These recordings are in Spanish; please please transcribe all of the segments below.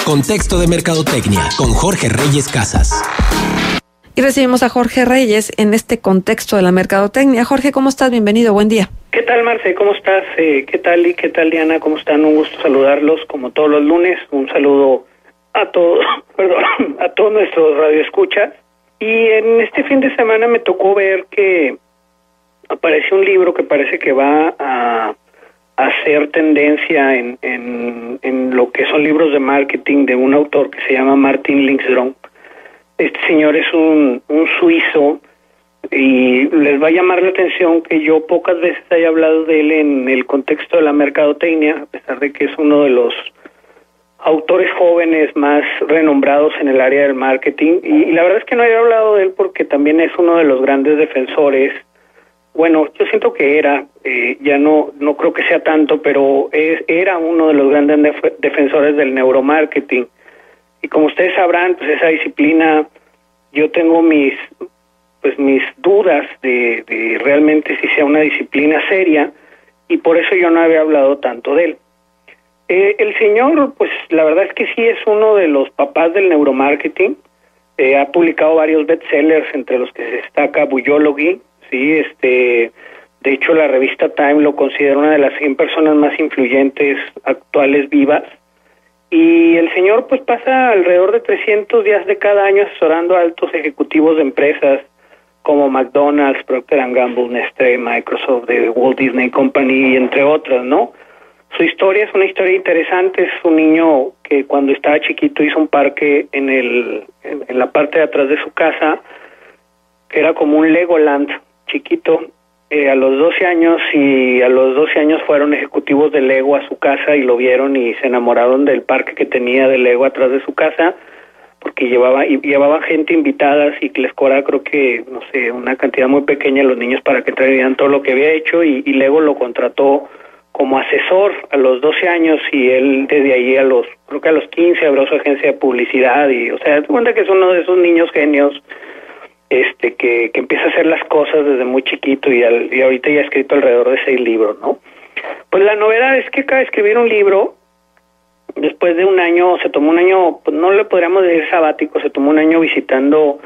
Contexto de Mercadotecnia con Jorge Reyes Casas. Y recibimos a Jorge Reyes en este contexto de la mercadotecnia. Jorge, ¿cómo estás? Bienvenido, buen día. ¿Qué tal, Marce? ¿Cómo estás? ¿Qué tal y qué tal, Diana? ¿Cómo están? Un gusto saludarlos como todos los lunes. Un saludo a todos, a todos nuestros radioescuchas. Y en este fin de semana me tocó ver que apareció un libro que parece que va a hacer tendencia en lo que son libros de marketing de un autor que se llama Martin Lindström. Este señor es un suizo y les va a llamar la atención que yo pocas veces haya hablado de él en el contexto de la mercadotecnia, a pesar de que es uno de los autores jóvenes más renombrados en el área del marketing. Y la verdad es que no había hablado de él porque también es uno de los grandes defensores. Bueno, yo siento que era, ya no creo que sea tanto, pero era uno de los grandes defensores del neuromarketing. Y como ustedes sabrán, pues esa disciplina, yo tengo mis dudas de realmente si sea una disciplina seria, y por eso yo no había hablado tanto de él. El señor, pues la verdad es que sí es uno de los papás del neuromarketing. Ha publicado varios bestsellers, entre los que se destaca Biology. Sí, de hecho la revista Time lo considera una de las 100 personas más influyentes actuales vivas. Y el señor pues pasa alrededor de 300 días de cada año asesorando a altos ejecutivos de empresas como McDonald's, Procter & Gamble, Nestlé, Microsoft, The Walt Disney Company, entre otras, ¿no? Su historia es una historia interesante. Es un niño que cuando estaba chiquito hizo un parque en la parte de atrás de su casa, que era como un Legoland chiquito, a los 12 años, y a los 12 años fueron ejecutivos de Lego a su casa y lo vieron y se enamoraron del parque que tenía de Lego atrás de su casa, porque llevaban gente invitada y que les cobraba, creo que, no sé, una cantidad muy pequeña a los niños para que trajeran todo lo que había hecho, y Lego lo contrató como asesor a los 12 años, y él desde ahí creo que a los 15 abrió su agencia de publicidad. Y, o sea, te cuenta que es uno de esos niños genios que empieza a hacer las cosas desde muy chiquito, y ahorita ya ha escrito alrededor de 6 libros, ¿no? Pues la novedad es que acaba de escribir un libro después de un año. Se tomó un año, pues no le podríamos decir sabático, se tomó un año visitando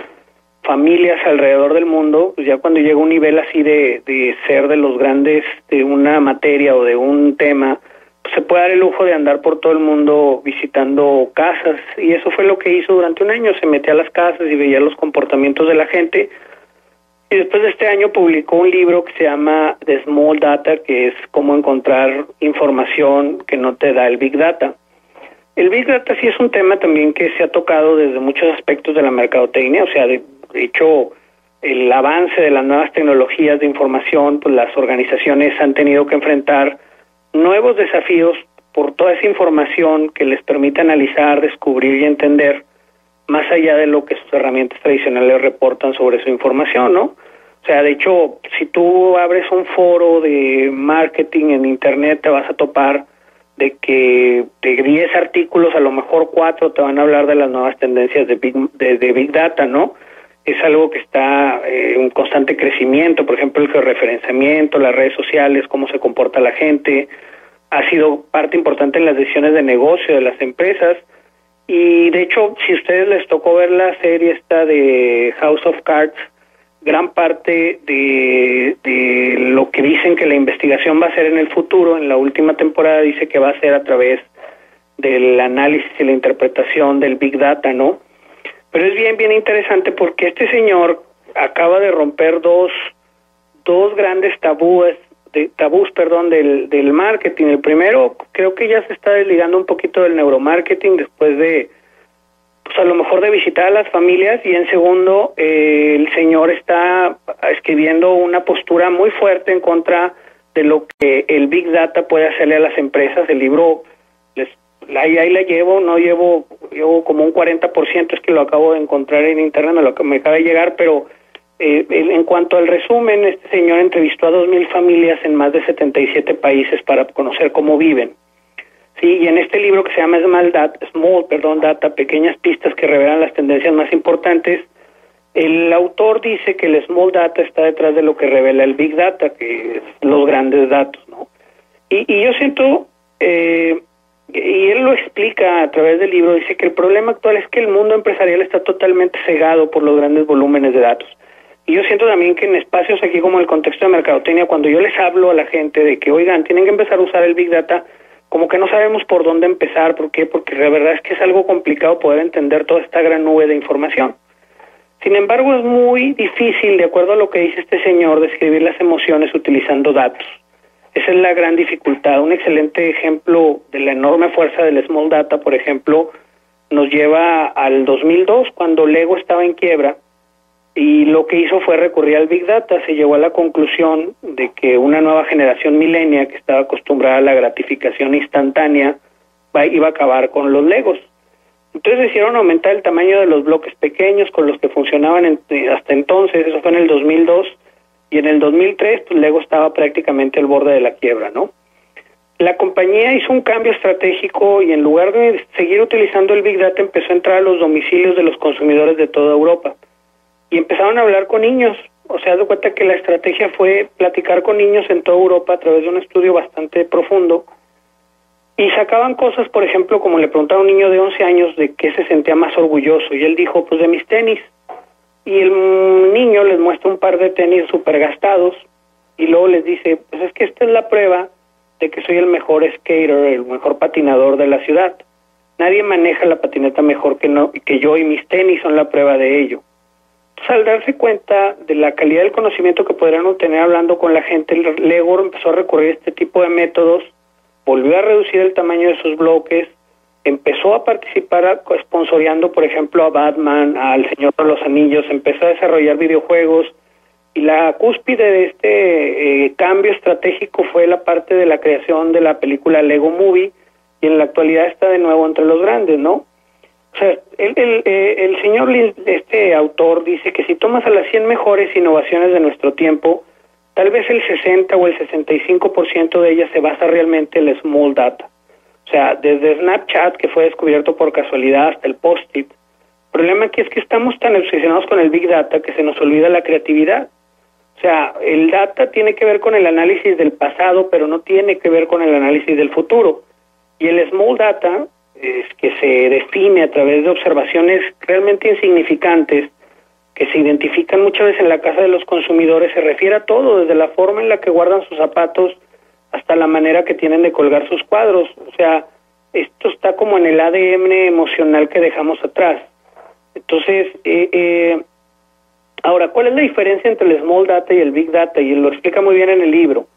familias alrededor del mundo. Pues ya cuando llega a un nivel así de ser de los grandes de una materia o de un tema, pues se puede dar el lujo de andar por todo el mundo visitando casas, y eso fue lo que hizo durante un año. Se metía a las casas y veía los comportamientos de la gente, y después de este año publicó un libro que se llama The Small Data, que es cómo encontrar información que no te da el Big Data. El Big Data sí es un tema también que se ha tocado desde muchos aspectos de la mercadotecnia. O sea, de hecho, el avance de las nuevas tecnologías de información, pues las organizaciones han tenido que enfrentar nuevos desafíos por toda esa información que les permite analizar, descubrir y entender más allá de lo que sus herramientas tradicionales reportan sobre su información, ¿no? O sea, de hecho, si tú abres un foro de marketing en internet, te vas a topar de que de 10 artículos, a lo mejor 4 te van a hablar de las nuevas tendencias de Big Data, ¿no? Es algo que está en constante crecimiento. Por ejemplo, el georreferenciamiento, las redes sociales, cómo se comporta la gente, ha sido parte importante en las decisiones de negocio de las empresas. Y de hecho, si a ustedes les tocó ver la serie esta de House of Cards, gran parte de lo que dicen que la investigación va a ser en el futuro, en la última temporada dice que va a ser a través del análisis y la interpretación del Big Data, ¿no? Pero es bien interesante porque este señor acaba de romper dos grandes tabús del marketing. El primero, creo que ya se está desligando un poquito del neuromarketing después de, pues a lo mejor de visitar a las familias. Y en segundo, el señor está escribiendo una postura muy fuerte en contra de lo que el Big Data puede hacerle a las empresas. El libro, ahí la llevo como un 40%, es que lo acabo de encontrar en internet, me acaba de llegar, pero en cuanto al resumen, este señor entrevistó a 2,000 familias en más de 77 países para conocer cómo viven. Sí, y en este libro que se llama Small Data, pequeñas pistas que revelan las tendencias más importantes, el autor dice que el Small Data está detrás de lo que revela el Big Data, que es los grandes datos, ¿no? Y yo siento y él lo explica a través del libro, dice que el problema actual es que el mundo empresarial está totalmente cegado por los grandes volúmenes de datos. Y yo siento también que en espacios aquí como el contexto de mercadotecnia, cuando yo les hablo a la gente de que, oigan, tienen que empezar a usar el Big Data, como que no sabemos por dónde empezar. ¿Por qué? Porque la verdad es que es algo complicado poder entender toda esta gran nube de información. Sin embargo, es muy difícil, de acuerdo a lo que dice este señor, describir las emociones utilizando datos. Esa es la gran dificultad. Un excelente ejemplo de la enorme fuerza del Small Data, por ejemplo, nos lleva al 2002, cuando Lego estaba en quiebra, y lo que hizo fue recurrir al Big Data. Se llegó a la conclusión de que una nueva generación milenia que estaba acostumbrada a la gratificación instantánea iba a acabar con los Legos. Entonces decidieron aumentar el tamaño de los bloques pequeños con los que funcionaban hasta entonces. Eso fue en el 2002, y en el 2003 pues Lego estaba prácticamente al borde de la quiebra, ¿no? La compañía hizo un cambio estratégico y en lugar de seguir utilizando el Big Data empezó a entrar a los domicilios de los consumidores de toda Europa. Y empezaron a hablar con niños. O sea, haz de cuenta que la estrategia fue platicar con niños en toda Europa a través de un estudio bastante profundo. Y sacaban cosas, por ejemplo, como le preguntaba a un niño de 11 años de qué se sentía más orgulloso. Y él dijo, pues de mis tenis. Y el niño les muestra un par de tenis súper gastados. Y luego les dice, pues es que esta es la prueba de que soy el mejor skater, el mejor patinador de la ciudad. Nadie maneja la patineta mejor que yo y mis tenis son la prueba de ello. Al darse cuenta de la calidad del conocimiento que podrían obtener hablando con la gente, Lego empezó a recurrir a este tipo de métodos, volvió a reducir el tamaño de sus bloques, empezó a participar sponsoreando, por ejemplo, a Batman, al Señor de los Anillos, empezó a desarrollar videojuegos, y la cúspide de este cambio estratégico fue la parte de la creación de la película Lego Movie, y en la actualidad está de nuevo entre los grandes, ¿no? O sea, el señor, este autor, dice que si tomas a las 100 mejores innovaciones de nuestro tiempo, tal vez el 60 o el 65% de ellas se basa realmente en el Small Data. O sea, desde Snapchat, que fue descubierto por casualidad, hasta el Post-it. El problema aquí es que estamos tan obsesionados con el Big Data que se nos olvida la creatividad. O sea, el data tiene que ver con el análisis del pasado, pero no tiene que ver con el análisis del futuro. Y el Small Data es que se define a través de observaciones realmente insignificantes que se identifican muchas veces en la casa de los consumidores, se refiere a todo, desde la forma en la que guardan sus zapatos hasta la manera que tienen de colgar sus cuadros. O sea, esto está como en el ADN emocional que dejamos atrás. Entonces, ahora, ¿cuál es la diferencia entre el Small Data y el Big Data? Y él lo explica muy bien en el libro.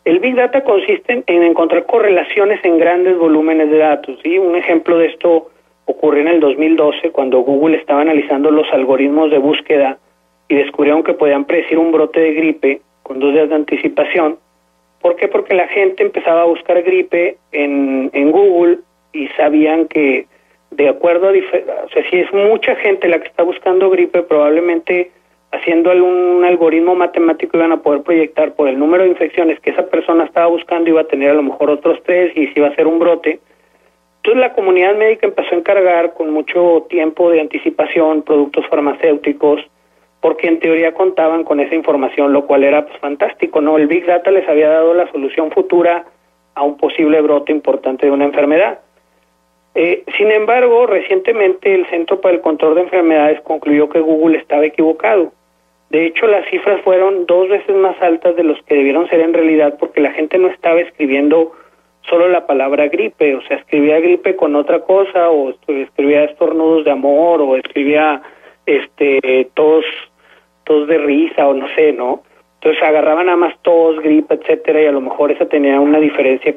El Big Data consiste en encontrar correlaciones en grandes volúmenes de datos, ¿sí? Un ejemplo de esto ocurrió en el 2012, cuando Google estaba analizando los algoritmos de búsqueda y descubrieron que podían predecir un brote de gripe con 2 días de anticipación. ¿Por qué? Porque la gente empezaba a buscar gripe en Google y sabían que, de acuerdo a o sea, si es mucha gente la que está buscando gripe, probablemente haciendo algún algoritmo matemático iban a poder proyectar por el número de infecciones que esa persona estaba buscando, iba a tener a lo mejor otros 3 y si iba a ser un brote. Entonces la comunidad médica empezó a encargar con mucho tiempo de anticipación productos farmacéuticos, porque en teoría contaban con esa información, lo cual era pues fantástico, ¿no? El Big Data les había dado la solución futura a un posible brote importante de una enfermedad. Sin embargo, recientemente el Centro para el Control de Enfermedades concluyó que Google estaba equivocado. De hecho, las cifras fueron 2 veces más altas de los que debieron ser en realidad, porque la gente no estaba escribiendo solo la palabra gripe, o sea, escribía gripe con otra cosa, o escribía estornudos de amor, o escribía tos de risa, o no sé, ¿no? Entonces agarraban nada más tos, gripe, etcétera, y a lo mejor esa tenía una diferencia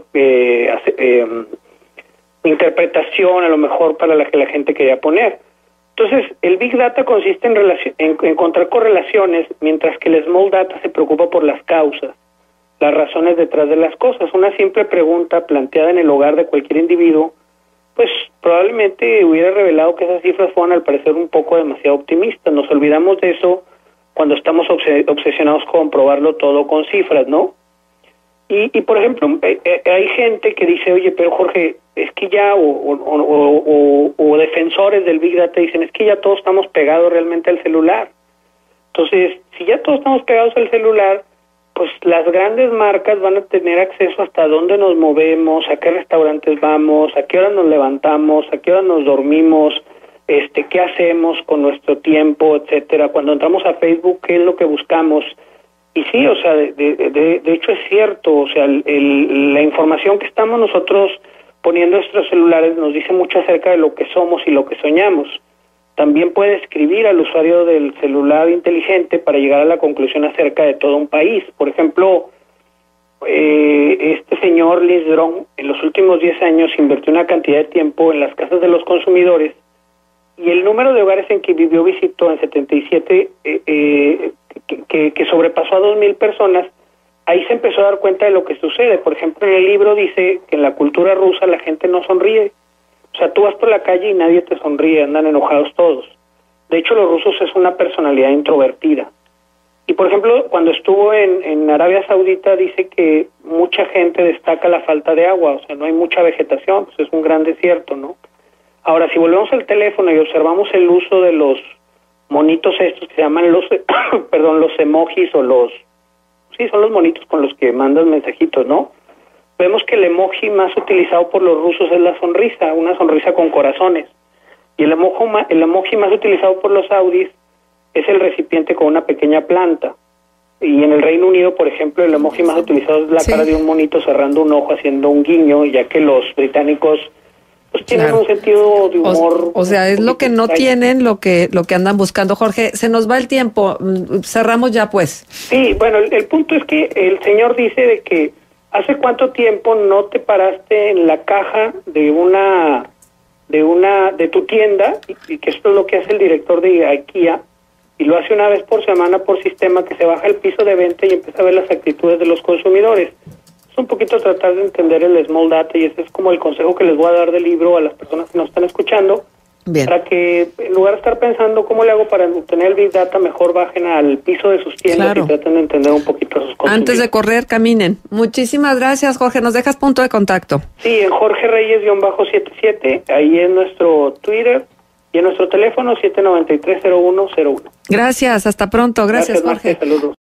interpretación, a lo mejor para la que la gente quería poner. Entonces, el Big Data consiste en encontrar correlaciones, mientras que el Small Data se preocupa por las causas, las razones detrás de las cosas. Una simple pregunta planteada en el hogar de cualquier individuo, pues probablemente hubiera revelado que esas cifras fueron al parecer un poco demasiado optimistas. Nos olvidamos de eso cuando estamos obsesionados con probarlo todo con cifras, ¿no? Y por ejemplo, hay gente que dice, oye, pero Jorge, es que ya, o defensores del Big Data dicen, es que ya todos estamos pegados realmente al celular. Entonces, si ya todos estamos pegados al celular, pues las grandes marcas van a tener acceso hasta dónde nos movemos, a qué restaurantes vamos, a qué hora nos levantamos, a qué hora nos dormimos, qué hacemos con nuestro tiempo, etcétera. Cuando entramos a Facebook, qué es lo que buscamos. Y sí, o sea, de hecho es cierto, o sea, la información que estamos nosotros poniendo en nuestros celulares nos dice mucho acerca de lo que somos y lo que soñamos. También puede escribir al usuario del celular inteligente para llegar a la conclusión acerca de todo un país. Por ejemplo, este señor Lisdron en los últimos 10 años invirtió una cantidad de tiempo en las casas de los consumidores y el número de hogares en que vivió visitó en 77 que sobrepasó a 2,000 personas. Ahí se empezó a dar cuenta de lo que sucede. Por ejemplo, en el libro dice que en la cultura rusa la gente no sonríe. O sea, tú vas por la calle y nadie te sonríe, andan enojados todos. De hecho, los rusos es una personalidad introvertida. Y, por ejemplo, cuando estuvo en Arabia Saudita, dice que mucha gente destaca la falta de agua, o sea, no hay mucha vegetación, pues es un gran desierto, ¿no? Ahora, si volvemos al teléfono y observamos el uso de los monitos estos que se llaman los emojis o sí, son los monitos con los que mandas mensajitos, ¿no? Vemos que el emoji más utilizado por los rusos es la sonrisa, una sonrisa con corazones. Y el emoji más utilizado por los saudíes es el recipiente con una pequeña planta. Y en el Reino Unido, por ejemplo, el emoji más utilizado es la cara de un monito cerrando un ojo, haciendo un guiño, ya que los británicos pues tienen un sentido de humor. O sea, es lo que no tienen, lo que andan buscando. Jorge, se nos va el tiempo, cerramos ya pues. Sí, bueno, el punto es que el señor dice de que ¿hace cuánto tiempo no te paraste en la caja de tu tienda? Y que esto es lo que hace el director de IKEA, y lo hace una vez por semana por sistema, que se baja el piso de venta y empieza a ver las actitudes de los consumidores. Es un poquito tratar de entender el small data, y ese es como el consejo que les voy a dar del libro a las personas que nos están escuchando. Bien. Para que en lugar de estar pensando cómo le hago para obtener el Big Data, mejor bajen al piso de sus tiendas y traten de entender un poquito a sus consumidores. Antes de correr, caminen. Muchísimas gracias, Jorge. ¿Nos dejas punto de contacto? Sí, en Jorge Reyes-77, ahí en nuestro Twitter y en nuestro teléfono 793-0101. Gracias, hasta pronto. Gracias Jorge. Marta, saludos.